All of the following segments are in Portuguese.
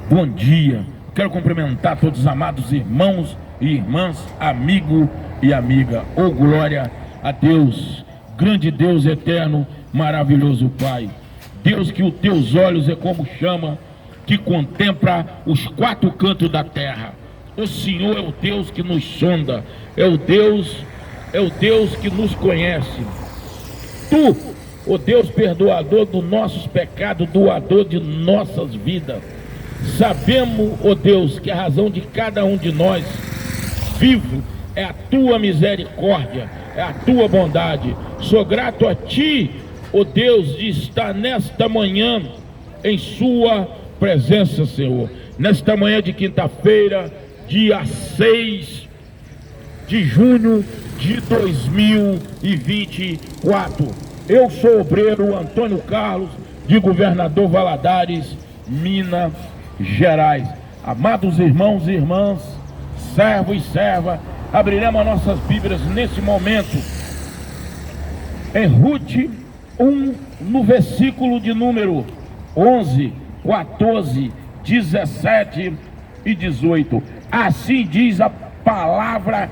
bom dia. Quero cumprimentar todos os amados irmãos e irmãs, amigo e amiga. Oh, glória a Deus, grande Deus eterno, maravilhoso Pai. Deus que os teus olhos é como chama, que contempla os quatro cantos da terra. O Senhor é o Deus que nos sonda, é o Deus que nos conhece. Tu, o Deus perdoador dos nossos pecados, doador de nossas vidas. Sabemos, ó Deus, que a razão de cada um de nós vivo é a tua misericórdia, é a tua bondade. Sou grato a ti, ó Deus, de estar nesta manhã em sua presença, Senhor. Nesta manhã de quinta-feira, dia 6 de junho de 2024. Eu sou o obreiro Antônio Carlos, de Governador Valadares, Minas Gerais. Amados irmãos e irmãs, servo e serva, abriremos nossas Bíblias nesse momento em Ruth 1, no versículo de número 11, 14, 17 e 18. Assim diz a palavra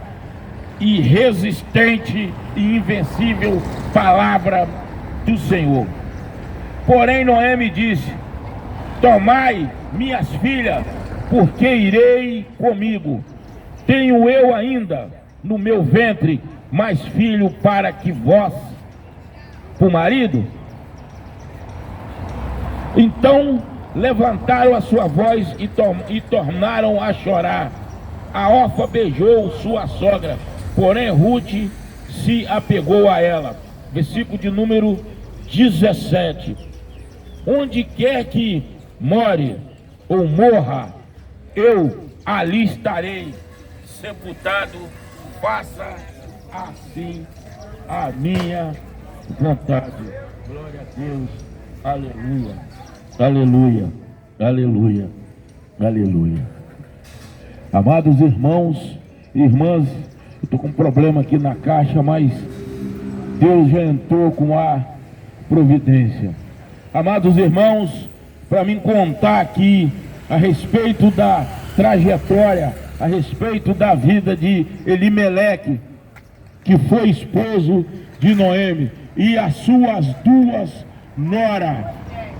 irresistente e invencível palavra do Senhor. Porém Noemi disse: tomai minhas filhas, porque irei comigo. Tenho eu ainda no meu ventre mais filho para que vós, por marido? Então levantaram a sua voz e tornaram a chorar. A órfã beijou sua sogra, porém Ruth se apegou a ela. Versículo de número 17. Onde quer que more ou morra, eu ali estarei sepultado. Faça assim a minha vontade. Glória a Deus. Aleluia. Aleluia. Aleluia. Aleluia. Amados irmãos e irmãs, eu estou com um problema aqui na caixa, mas Deus já entrou com a providência. Amados irmãos, para mim contar aqui a respeito da trajetória, a respeito da vida de Elimeleque, que foi esposo de Noemi, e as suas duas noras,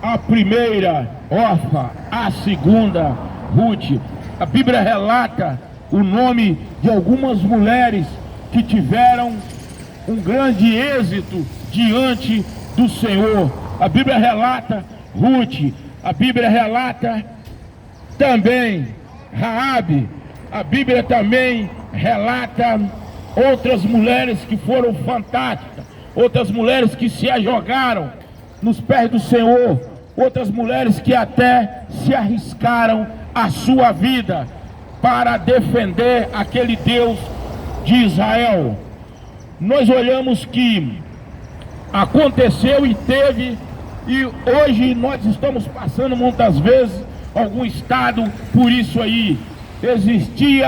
a primeira, Orfa, a segunda, Ruth. A Bíblia relata o nome de algumas mulheres que tiveram um grande êxito diante do Senhor. A Bíblia relata Ruth, a Bíblia relata também Raabe, a Bíblia também relata outras mulheres que foram fantásticas, outras mulheres que se ajogaram nos pés do Senhor, outras mulheres que até se arriscaram a sua vida para defender aquele Deus de Israel. Nós olhamos que aconteceu e teve, e hoje nós estamos passando muitas vezes algum estado por isso aí. Existiu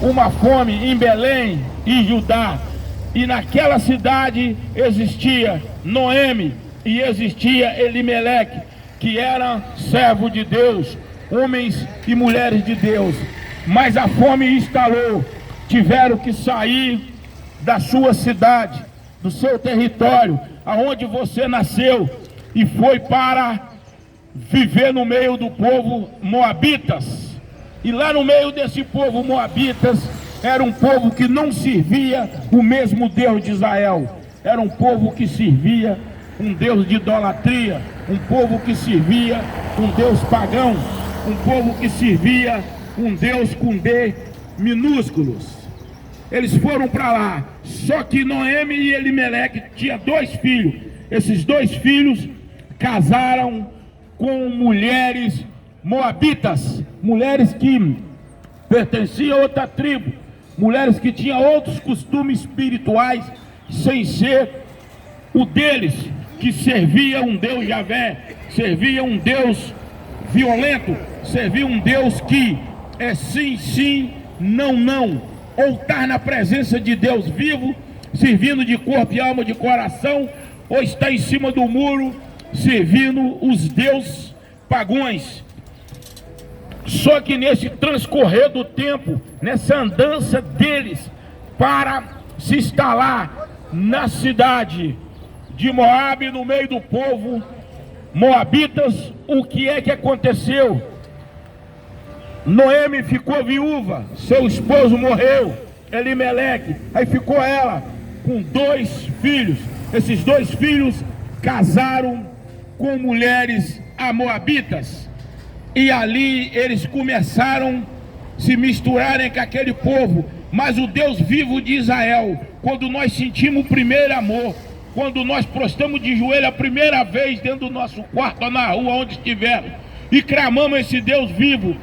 uma fome em Belém e Judá, e naquela cidade existia Noemi e existia Elimeleque, que eram servos de Deus, homens e mulheres de Deus. Mas a fome instalou, tiveram que sair da sua cidade, do seu território, aonde você nasceu, e foi para viver no meio do povo moabitas. E lá no meio desse povo moabitas, era um povo que não servia o mesmo Deus de Israel. Era um povo que servia um Deus de idolatria, um povo que servia um Deus pagão, um povo que servia um Deus com D minúsculos. Eles foram para lá, só que Noemi e Elimeleque tinham dois filhos. Esses dois filhos casaram com mulheres moabitas, mulheres que pertenciam a outra tribo, mulheres que tinham outros costumes espirituais, sem ser o deles, que servia um Deus Javé, servia um Deus violento, servia um Deus que é sim, sim, não, não, ou estar na presença de Deus vivo, servindo de corpo e alma, de coração, ou está em cima do muro, servindo os deuses pagões. Só que nesse transcorrer do tempo, nessa andança deles para se instalar na cidade de Moabe, no meio do povo moabitas, o que é que aconteceu? Noemi ficou viúva, seu esposo morreu, Elimeleque, aí ficou ela com 2 filhos. Esses 2 filhos casaram com mulheres moabitas, e ali eles começaram a se misturarem com aquele povo. Mas o Deus vivo de Israel, quando nós sentimos o primeiro amor, quando nós prostamos de joelho a primeira vez dentro do nosso quarto ou na rua, onde estivermos, e clamamos esse Deus vivo,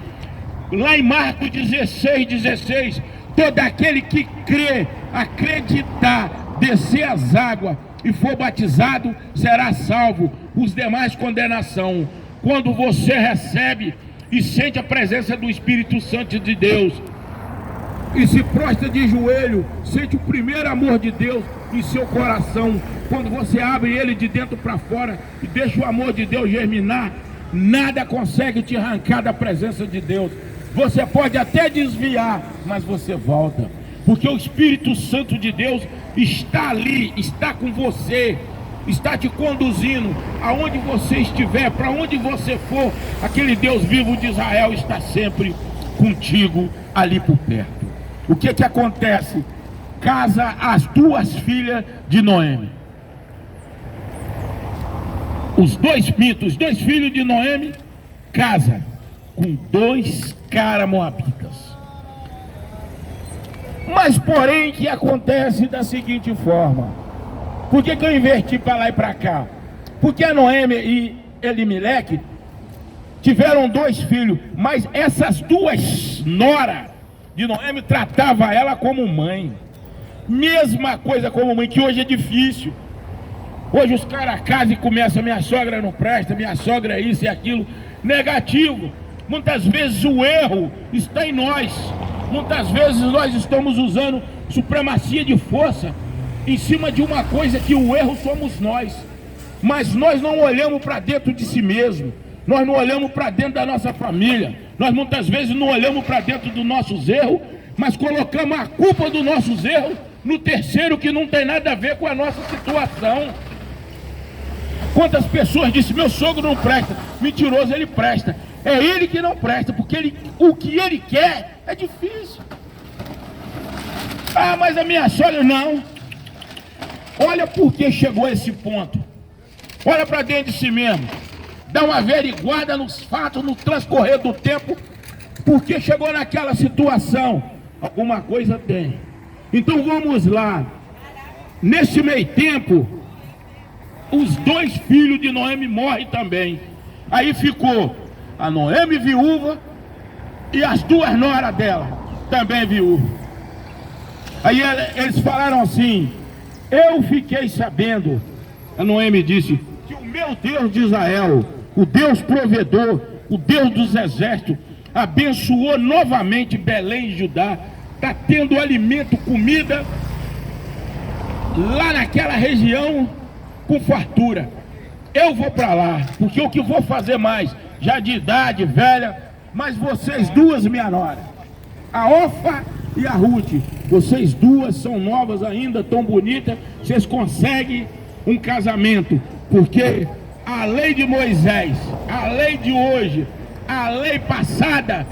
lá em Marcos 16:16, todo aquele que crê, acreditar, descer as águas e for batizado, será salvo, os demais condenação. Quando você recebe e sente a presença do Espírito Santo de Deus, e se prostra de joelho, sente o primeiro amor de Deus em seu coração, quando você abre ele de dentro para fora e deixa o amor de Deus germinar, nada consegue te arrancar da presença de Deus. Você pode até desviar, mas você volta, porque o Espírito Santo de Deus está ali, está com você, está te conduzindo aonde você estiver, para onde você for. Aquele Deus vivo de Israel está sempre contigo ali por perto. O que que acontece? Casa as 2 filhas de Noemi. Os 2 filhos de Noemi casa com 2 caras moabitas. Mas porém que acontece da seguinte forma. Por que eu inverti para lá e para cá? Porque a Noemi e Elimeleque tiveram 2 filhos, mas essas 2 noras de Noemi tratava ela como mãe. Mesma coisa como mãe, que hoje é difícil. Hoje os caras casam e começam: minha sogra não presta, minha sogra é isso e aquilo. Negativo. Muitas vezes o erro está em nós. Muitas vezes nós estamos usando supremacia de força em cima de uma coisa que o erro somos nós. Mas nós não olhamos para dentro de si mesmo. Nós não olhamos para dentro da nossa família. Nós muitas vezes não olhamos para dentro dos nossos erros, mas colocamos a culpa dos nossos erros no terceiro, que não tem nada a ver com a nossa situação. Quantas pessoas dizem: meu sogro não presta? Mentiroso, ele presta. É ele que não presta, porque o que ele quer é difícil. Ah, mas a minha sogra não. Olha por que chegou a esse ponto. Olha para dentro de si mesmo. Dá uma averiguada nos fatos, no transcorrer do tempo, porque chegou naquela situação. Alguma coisa tem. Então vamos lá. Nesse meio tempo, os 2 filhos de Noemi morrem também. Aí ficou a Noemi viúva e as 2 noras dela também viúvas. Aí eles falaram assim: eu fiquei sabendo, a Noemi disse, que o meu Deus de Israel, o Deus provedor, o Deus dos exércitos, abençoou novamente Belém e Judá. Está tendo alimento, comida lá naquela região com fartura. Eu vou para lá, porque o que vou fazer mais, já de idade velha, mas vocês 2, minha nora, a Orfa e a Ruth, vocês 2 são novas ainda, tão bonitas, vocês conseguem um casamento, porque a lei de Moisés, a lei de hoje, a lei passada,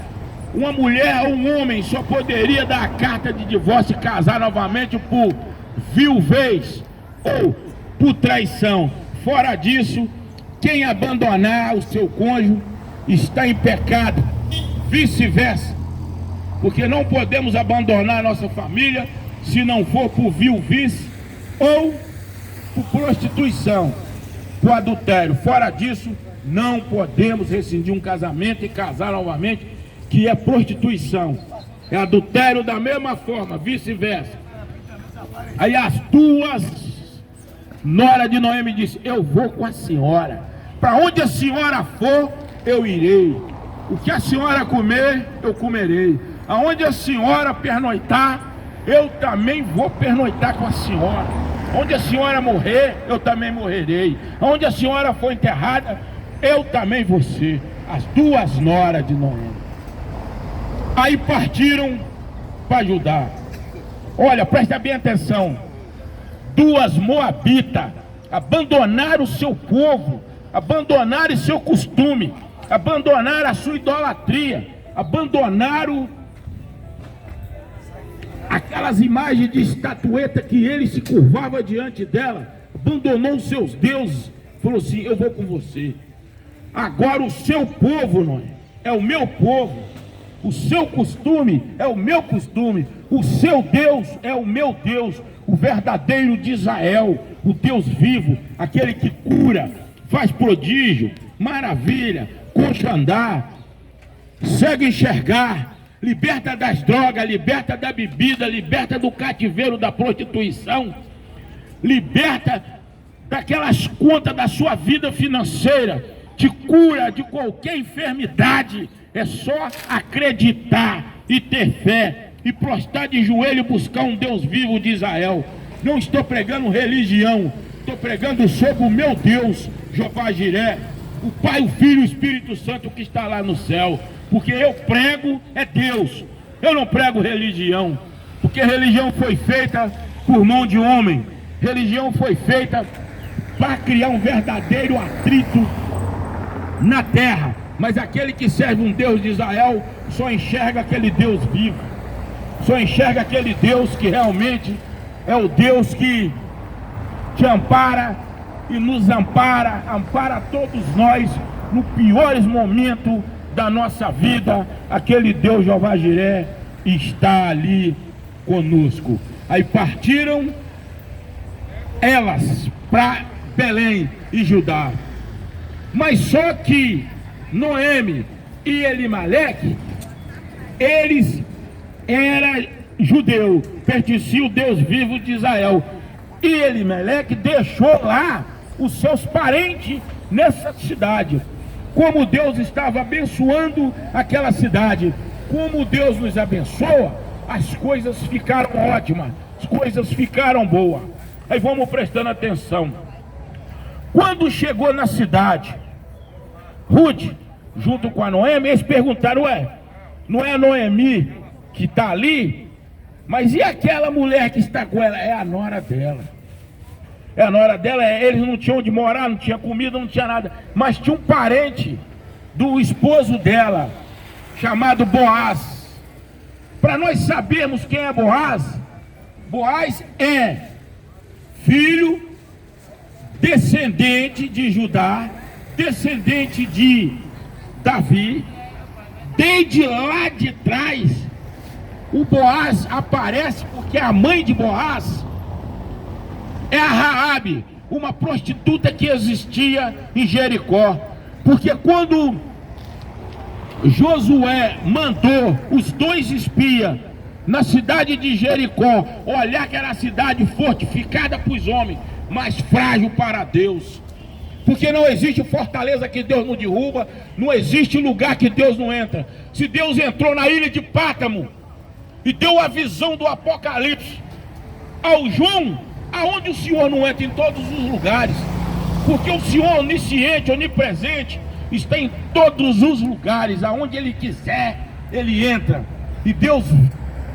uma mulher ou um homem só poderia dar a carta de divórcio e casar novamente por viuvez ou por traição. Fora disso, quem abandonar o seu cônjuge está em pecado, vice-versa, porque não podemos abandonar nossa família se não for por viuvice ou por prostituição, por adultério. Fora disso, não podemos rescindir um casamento e casar novamente, que é prostituição, é adultério da mesma forma, vice-versa. Aí as 2 nora de Noemi disse: eu vou com a senhora, para onde a senhora for, eu irei. O que a senhora comer, eu comerei. Aonde a senhora pernoitar, eu também vou pernoitar com a senhora. Onde a senhora morrer, eu também morrerei. Onde a senhora for enterrada, eu também vou ser. As duas noras de Noemi. Aí partiram para Judá. Olha, presta bem atenção. Duas moabitas abandonaram o seu povo, abandonaram o seu costume, abandonaram a sua idolatria, abandonaram aquelas imagens de estatueta que ele se curvava diante dela, abandonou os seus deuses, falou assim: eu vou com você. Agora o seu povo, não é o meu povo, o seu costume é o meu costume, o seu Deus é o meu Deus, o verdadeiro de Israel, o Deus vivo, aquele que cura, faz prodígio, maravilha, coxa andar, cego enxergar, liberta das drogas, liberta da bebida, liberta do cativeiro da prostituição, liberta daquelas contas da sua vida financeira, te cura de qualquer enfermidade. É só acreditar e ter fé e prostrar de joelho e buscar um Deus vivo de Israel. Não estou pregando religião, estou pregando sobre o meu Deus, Jeová Jiré, o Pai, o Filho e o Espírito Santo que está lá no céu. Porque eu prego é Deus, eu não prego religião, porque religião foi feita por mão de homem, religião foi feita para criar um verdadeiro atrito na terra. Mas aquele que serve um Deus de Israel só enxerga aquele Deus vivo, só enxerga aquele Deus que realmente é o Deus que te ampara e nos ampara, ampara todos nós no piores momentos da nossa vida. Aquele Deus Jeová Jiré está ali conosco. Aí partiram elas para Belém e Judá. Mas só que Noemi e Elimeleque, eles eram judeus, pertenciam ao Deus vivo de Israel. E Elimeleque deixou lá os seus parentes nessa cidade. Como Deus estava abençoando aquela cidade, como Deus nos abençoa, as coisas ficaram ótimas, as coisas ficaram boas. Aí vamos prestando atenção. Quando chegou na cidade, Ruth, junto com a Noemi, eles perguntaram: ué, não é a Noemi que está ali? Mas e aquela mulher que está com ela? É a nora dela. É a nora dela. Eles não tinham onde morar, não tinha comida, não tinha nada. Mas tinha um parente do esposo dela, chamado Boaz. Para nós sabermos quem é Boaz, Boaz é filho, descendente de Judá, descendente de Davi. Desde lá de trás, o Boaz aparece porque a mãe de Boaz é a Raabe, uma prostituta que existia em Jericó. Porque quando Josué mandou os dois espias na cidade de Jericó olhar que era a cidade fortificada para os homens, mas frágil para Deus, porque não existe fortaleza que Deus não derruba, não existe lugar que Deus não entra. Se Deus entrou na ilha de Pátamo e deu a visão do Apocalipse ao João, aonde o Senhor não entra? Em todos os lugares, porque o Senhor onisciente, onipresente, está em todos os lugares. Aonde Ele quiser, Ele entra. E Deus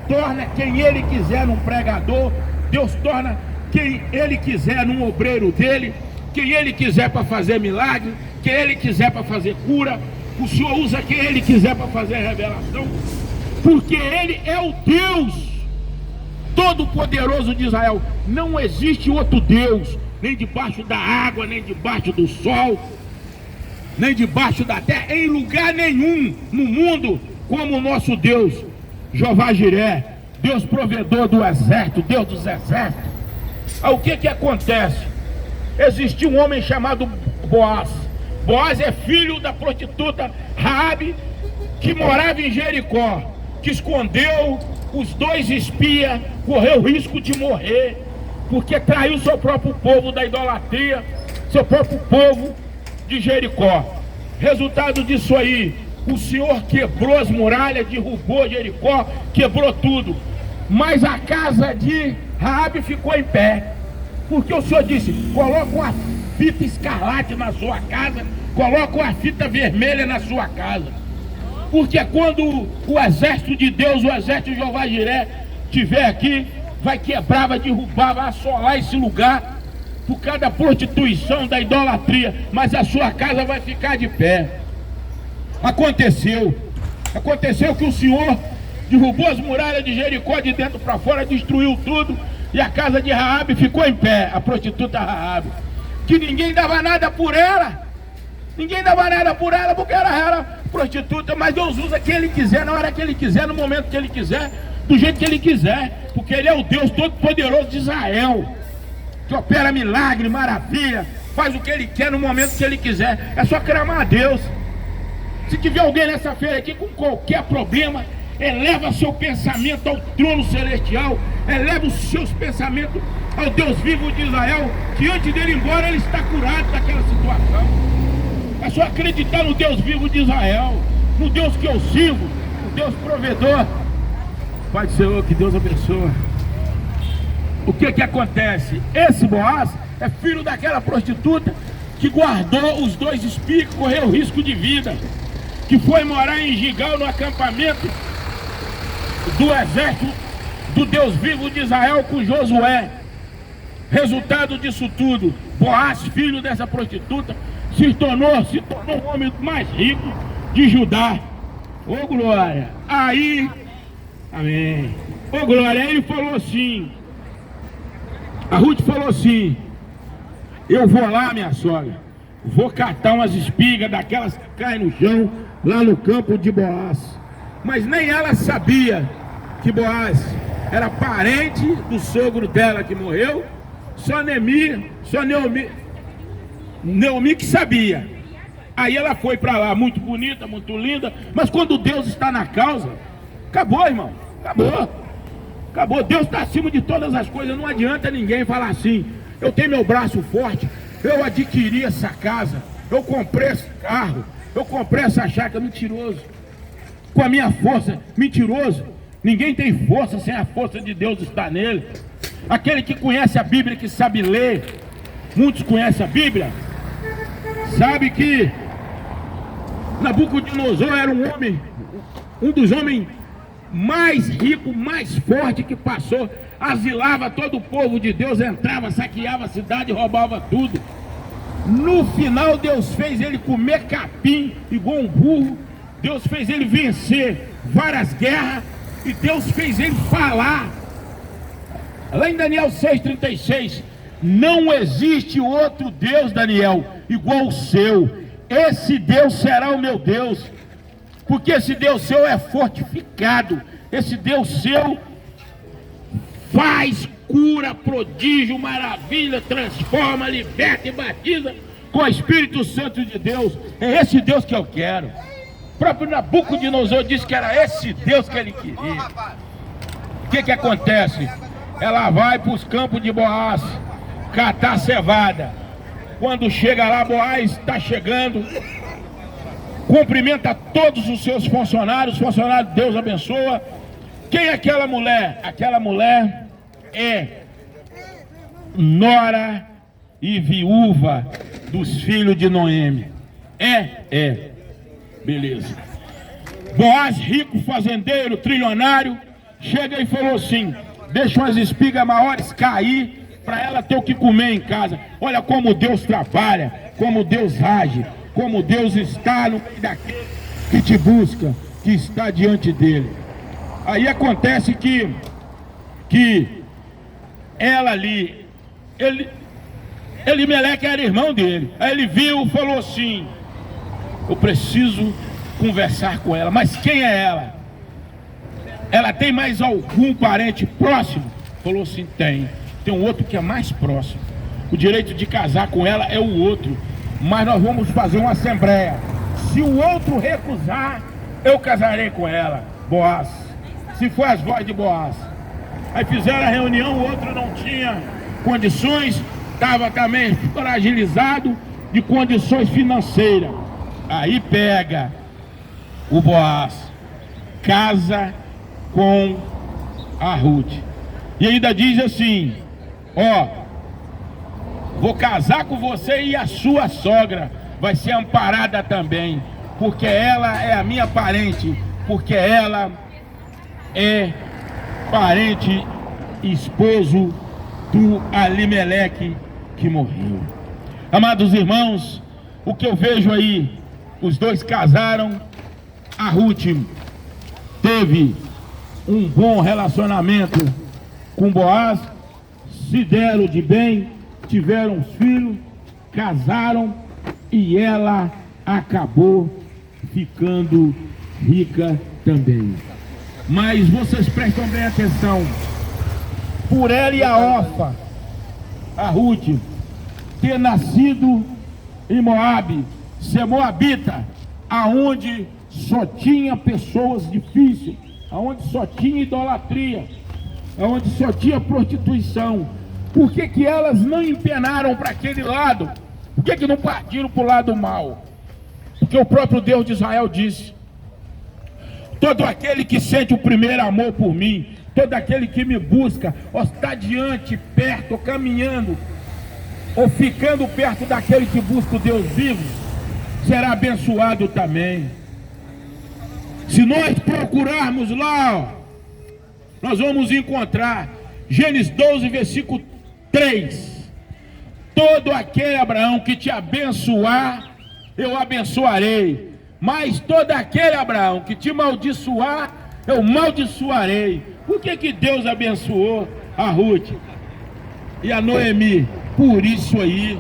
torna quem Ele quiser num pregador, Deus torna quem Ele quiser num obreiro dele, quem Ele quiser para fazer milagre, quem Ele quiser para fazer cura. O Senhor usa quem Ele quiser para fazer revelação, porque Ele é o Deus Todo-Poderoso de Israel. Não existe outro Deus, nem debaixo da água, nem debaixo do sol, nem debaixo da terra, em lugar nenhum no mundo, como o nosso Deus, Jeová Jiré, Deus provedor do exército, Deus dos exércitos. O que acontece? Existia um homem chamado Boaz. Boaz é filho da prostituta Raabe, que morava em Jericó, que escondeu os dois espias, correu o risco de morrer, porque traiu seu próprio povo da idolatria, seu próprio povo de Jericó. Resultado disso aí, o Senhor quebrou as muralhas, derrubou Jericó, quebrou tudo, mas a casa de Raabe ficou em pé, porque o Senhor disse: coloca uma fita escarlate na sua casa coloca uma fita vermelha na sua casa. Porque quando o exército de Deus, o exército de Jeová Jiré, estiver aqui, vai quebrar, vai derrubar, vai assolar esse lugar por causa da prostituição, da idolatria, mas a sua casa vai ficar de pé. Aconteceu que o Senhor derrubou as muralhas de Jericó de dentro para fora, destruiu tudo, e a casa de Raabe ficou em pé, a prostituta Raabe, que ninguém dava nada por ela, porque ela era prostituta, mas Deus usa quem Ele quiser, na hora que Ele quiser, no momento que Ele quiser, do jeito que Ele quiser, porque Ele é o Deus Todo-Poderoso de Israel, que opera milagre, maravilha, faz o que Ele quer no momento que Ele quiser. É só clamar a Deus. Se tiver alguém nessa feira aqui com qualquer problema, eleva seu pensamento ao trono celestial, eleva os seus pensamentos ao Deus vivo de Israel, que antes dele ir embora ele está curado daquela situação. É só acreditar no Deus vivo de Israel, no Deus que eu sirvo, no Deus provedor. Pai do Senhor, que Deus abençoe. O que acontece? Esse Boaz é filho daquela prostituta que guardou os 2 espias, que correu risco de vida, que foi morar em Gigal, no acampamento do exército do Deus vivo de Israel com Josué. Resultado disso tudo, Boaz, filho dessa prostituta, se tornou o homem mais rico de Judá. Ô glória! Aí, amém. Ô glória! Aí ele falou assim, a Ruth falou assim: eu vou lá, minha sogra, vou catar umas espigas daquelas que caem no chão, lá no campo de Boaz. Mas nem ela sabia que Boaz era parente do sogro dela que morreu. Só Neomi que sabia. Aí ela foi para lá, muito bonita, muito linda. Mas quando Deus está na causa, acabou, irmão, acabou. Deus está acima de todas as coisas. Não adianta ninguém falar assim: eu tenho meu braço forte, eu adquiri essa casa, eu comprei esse carro, eu comprei essa chácara. Mentiroso. Com a minha força, mentiroso. Ninguém tem força sem a força de Deus estar nele. Aquele que conhece a Bíblia, que sabe ler, muitos conhecem a Bíblia, sabe que Nabucodonosor era um dos homens mais ricos, mais fortes que passou. Asilava todo o povo de Deus, entrava, saqueava a cidade, roubava tudo. No final Deus fez ele comer capim igual um burro. Deus fez ele vencer várias guerras, e Deus fez ele falar. Lá em Daniel 6,36, não existe outro Deus, Daniel, igual o seu. Esse Deus será o meu Deus, porque esse Deus seu é fortificado. Esse Deus seu faz, cura, prodígio, maravilha, transforma, liberta e batiza com o Espírito Santo de Deus. É esse Deus que eu quero. O próprio Nabucodonosor disse que era esse Deus que ele queria. O que acontece? Ela vai para os campos de Boaz catar cevada. Quando chega lá, Boaz está chegando, cumprimenta todos os seus funcionários. Funcionário, Deus abençoa. Quem é aquela mulher? Aquela mulher é nora e viúva dos filhos de Noemi. Beleza. Boaz, rico, fazendeiro, trilionário, chega e falou assim: deixa umas espigas maiores cair para ela ter o que comer em casa. Olha como Deus trabalha, como Deus age, como Deus está no meio daquele que te busca, que está diante dele. Aí acontece que ela ali, Elimeleque era irmão dele. Aí ele viu e falou assim: eu preciso conversar com ela. Mas quem é ela? Ela tem mais algum parente próximo? Falou assim: tem um outro que é mais próximo. O direito de casar com ela é o outro, mas nós vamos fazer uma assembleia. Se o outro recusar, eu casarei com ela. Boaz, se for as vozes de Boaz. Aí fizeram a reunião, o outro não tinha condições, estava também fragilizado de condições financeiras. Aí pega o Boaz, casa com a Ruth, e ainda diz assim: ó, vou casar com você e a sua sogra, vai ser amparada também, porque ela é a minha parente, porque ela é parente, esposo do Alimeleque que morreu. Amados irmãos, o que eu vejo aí, os dois casaram, a Ruth teve um bom relacionamento com Boaz, se deram de bem, tiveram os filhos, casaram e ela acabou ficando rica também. Mas vocês prestam bem atenção, por ela e a Orfa, a Ruth, ter nascido em Moabe, ser moabita, aonde só tinha pessoas difíceis, aonde só tinha idolatria, aonde só tinha prostituição. Por que que elas não empenaram para aquele lado? Por que que não partiram para o lado mal? Porque o próprio Deus de Israel disse: todo aquele que sente o primeiro amor por mim, todo aquele que me busca, ou está diante, perto, ou caminhando, ou ficando perto daquele que busca o Deus vivo, será abençoado também. Se nós procurarmos lá, ó, nós vamos encontrar Gênesis 12, versículo 3. Todo aquele, Abraão, que te abençoar, eu abençoarei. Mas todo aquele, Abraão, que te maldiçoar, eu maldiçoarei. Por que que Deus abençoou a Ruth e a Noemi? Por isso aí,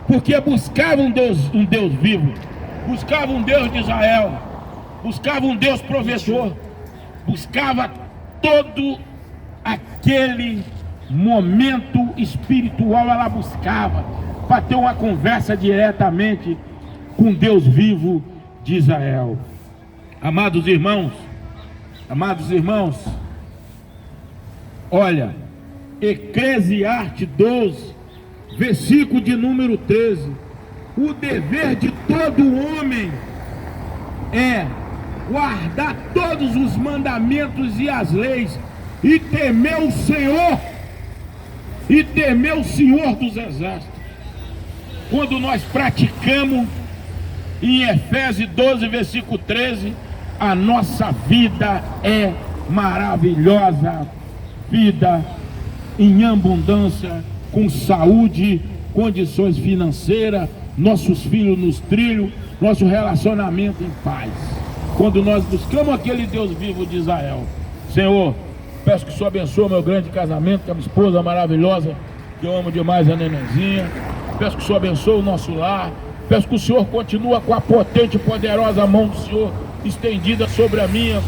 porque buscavam um Deus vivo, buscavam um Deus de Israel, buscavam um Deus provedor, buscava todo aquele momento espiritual, ela buscava para ter uma conversa diretamente com Deus vivo de Israel. Amados irmãos, olha, Eclesiastes 12, versículo de número 13: o dever de todo homem é guardar todos os mandamentos e as leis e temer o Senhor, e temer o Senhor dos exércitos. Quando nós praticamos em Efésios 12, versículo 13, a nossa vida é maravilhosa, vida em abundância, com saúde, condições financeiras, nossos filhos nos trilhos, nosso relacionamento em paz. Quando nós buscamos aquele Deus vivo de Israel. Senhor, peço que o Senhor abençoe o meu grande casamento com a minha esposa maravilhosa, que eu amo demais, a nenenzinha. Peço que o Senhor abençoe o nosso lar. Peço que o Senhor continue com a potente e poderosa mão do Senhor estendida sobre a minha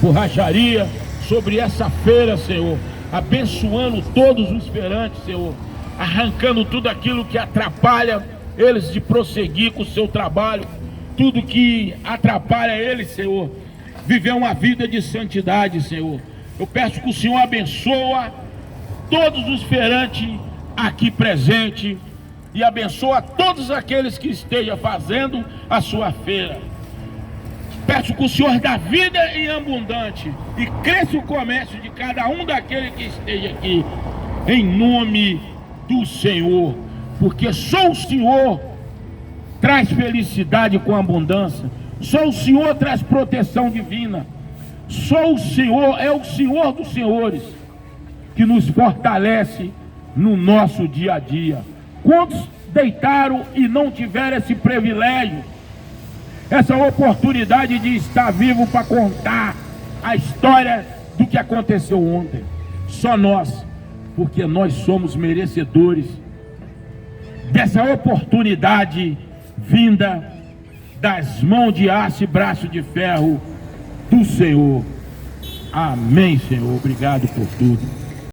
borracharia, sobre essa feira, Senhor, abençoando todos os feirantes, Senhor, arrancando tudo aquilo que atrapalha eles de prosseguir com o seu trabalho, tudo que atrapalha eles, Senhor, viver uma vida de santidade, Senhor. Eu peço que o Senhor abençoa todos os feirantes aqui presentes e abençoa todos aqueles que estejam fazendo a sua feira. Peço que o Senhor dá vida em abundante e cresça o comércio de cada um daqueles que esteja aqui, em nome do Senhor, porque só o Senhor traz felicidade com abundância, só o Senhor traz proteção divina, só o Senhor é o Senhor dos senhores, que nos fortalece no nosso dia a dia. Quantos deitaram e não tiveram esse privilégio, essa oportunidade de estar vivo para contar a história do que aconteceu ontem? Só nós, porque nós somos merecedores dessa oportunidade vinda das mãos de aço e braço de ferro do Senhor. Amém, Senhor. Obrigado por tudo.